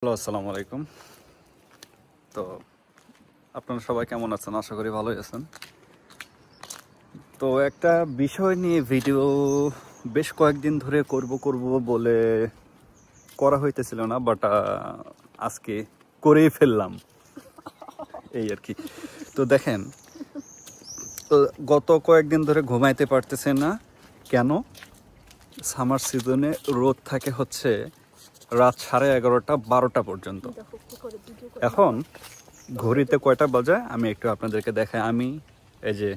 Hello, আসসালামু আলাইকুম। তো আপনারা সবাই কেমন আছেন? আশা করি ভালোই আছেন। তো একটা বিষয় নিয়ে ভিডিও বেশ কয়েকদিন ধরে করব বলে করা হইতেছিল না, বাট আজকে করেই ফেললাম, এই আর কি। তো দেখেন, গত কয়েকদিন ধরে ঘুমাইতে পারতেছে না। কেন? সামার সিজনে রোদ থাকে হচ্ছে রাত 11:30 12টা পর্যন্ত। এখন ঘড়িতে কয়টা বাজে আমি একটু আপনাদেরকে দেখাই। আমি এই যে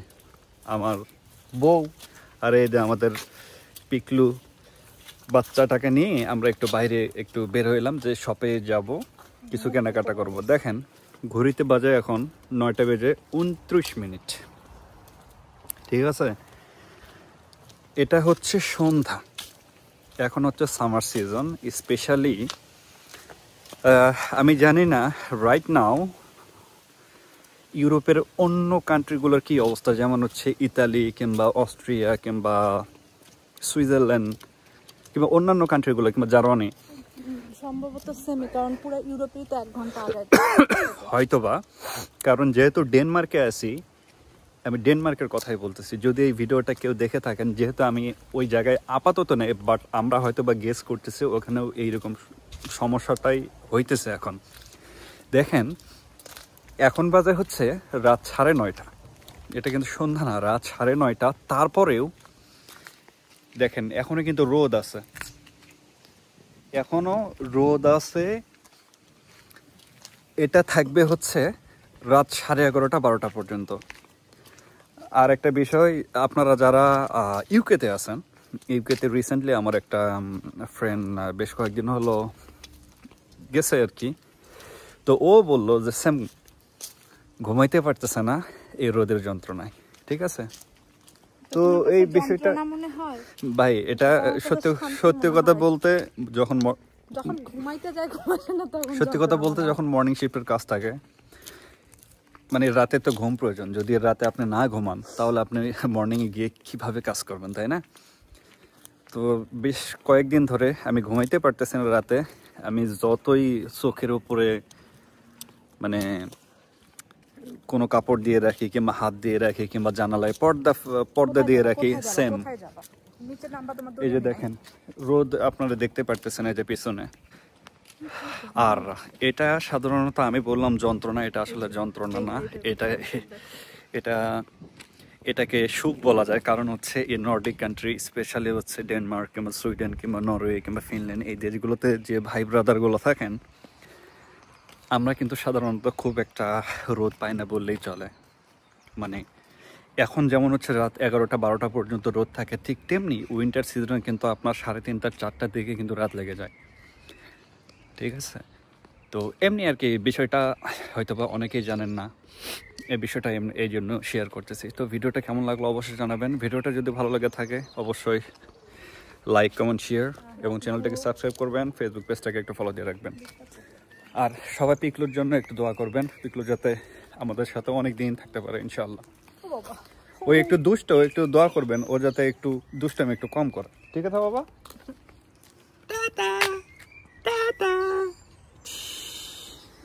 আমার বউ আর এই যে আমাদের পিকলু বাচ্চাটাকে নিয়ে আমরা একটু বাইরে একটু বের হইলাম যে শপে যাব, কিছু কেনাকাটা করব। দেখেন ঘড়িতে বাজে এখন 9:29। ঠিক আছে, এটা হচ্ছে সন্ধ্যা। এখন হচ্ছে সামার সিজন। স্পেশালি আমি জানি না রাইট নাও ইউরোপের অন্য কান্ট্রিগুলোর কি অবস্থা, যেমন হচ্ছে ইতালি কিংবা অস্ট্রিয়া কিংবা সুইজারল্যান্ড কিংবা অন্যান্য কান্ট্রিগুলো কিংবা জার্মানি। সম্ভবত সেমি, কারণ পুরো ইউরোপেই তো 1 ঘন্টা আগে হয়তোবা, কারণ যেহেতু ডেনমার্কে আছি, আমি ডেনমার্কের কথাই বলতেছি। যদি এই ভিডিওটা কেউ দেখে থাকেন, যেহেতু আমি ওই জায়গায় আপাতত নেই, বাট আমরা হয়তো বা গেস করতেছি ওখানেও এইরকম সমস্যাটাই হইতেছে এখন। দেখেন এখন বাজে হচ্ছে রাত 9:30। এটা কিন্তু সন্ধ্যা না, রাত 9:30। তারপরেও দেখেন এখনো কিন্তু রোদ আছে, এখনো রোদ আছে। এটা থাকবে হচ্ছে রাত 11:30 12টা পর্যন্ত। আর একটা বিষয়, আপনারা যারা ইউকেতে আছেন, ইউকেতে রিসেন্টলি আমার একটা ফ্রেন্ড বেশ কয়েকদিন হলো গেছে আর কি। তো ও বললো যে সেম ঘুমাইতে পারতেছে না এই রোদের যন্ত্রণায়। ঠিক আছে, তো এই বিষয়টা ভাই, এটা সত্যি সত্যি কথা বলতে যখন ঘুমাইতে যায় ঘুমাতে না, তখন সত্যি কথা বলতে যখন মর্নিং শিফটের কাজ থাকে, মানে রাতে তো ঘুম প্রয়োজন। যদি রাতে আপনি না ঘুমান তাহলে আপনি মর্নিংয়ে গিয়ে কিভাবে কাজ করবেন, তাই না? তো বেশ কয়েকদিন ধরে আমি ঘুমাইতে পারতেছি না রাতে। আমি যতই চোখের উপরে মানে কোনো কাপড় দিয়ে রাখি কিংবা হাত দিয়ে রাখি কিংবা জানালায় পর্দা দিয়ে রাখি, সেম। এই যে দেখেন রোদ আপনারা দেখতে পারতেছেন এই যে পিছনে। আর এটা সাধারণত আমি বললাম যন্ত্রণা, এটা আসলে যন্ত্রণা না, এটা এটাকে সুখ বলা যায়। কারণ হচ্ছে এই নর্ডিক কান্ট্রি, স্পেশালি হচ্ছে ডেনমার্ক কিংবা সুইডেন কিংবা নরওয়ে কিংবা ফিনল্যান্ড, এই দেশগুলোতে যে ভাই ব্রাদারগুলো থাকেন, আমরা কিন্তু সাধারণত খুব একটা রোদ পাই না বললেই চলে। মানে এখন যেমন হচ্ছে রাত 11টা 12টা পর্যন্ত রোদ থাকে, ঠিক তেমনি উইন্টার সিজনে কিন্তু আপনার 3:30 4টার দিকে কিন্তু রাত লেগে যায়। ঠিক আছে, তো এমনি আর কি বিষয়টা হয়তো বা অনেকেই জানেন না, এই বিষয়টা এই জন্য শেয়ার করতেছি। তো ভিডিওটা কেমন লাগলো অবশ্যই জানাবেন। ভিডিওটা যদি ভালো লাগে থাকে অবশ্যই লাইক কমেন্ট শেয়ার এবং চ্যানেলটাকে সাবস্ক্রাইব করবেন, ফেসবুক পেজটাকে একটু ফলো দিয়ে রাখবেন। আর সবাই পিকলুর জন্য একটু দোয়া করবেন, পিকলু যাতে আমাদের সাথে অনেক দিন থাকতে পারে ইনশাআল্লাহ। ওই একটু দুষ্ট, একটু দোয়া করবেন ও যাতে একটু দুষ্টামি একটু কম করে। ঠিক আছে বাবা, টাটা টাটা।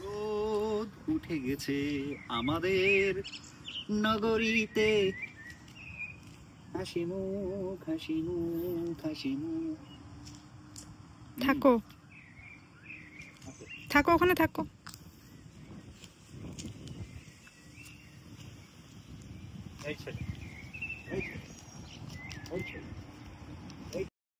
রোদ উঠে গেছে আমাদের নগরীতে, হাসি মুখ হাসি মুখ হাসি মুখ। থাকো থাকো ওখানে থাকো। এই ছেলে, এই ছেলে, এই ছেলে।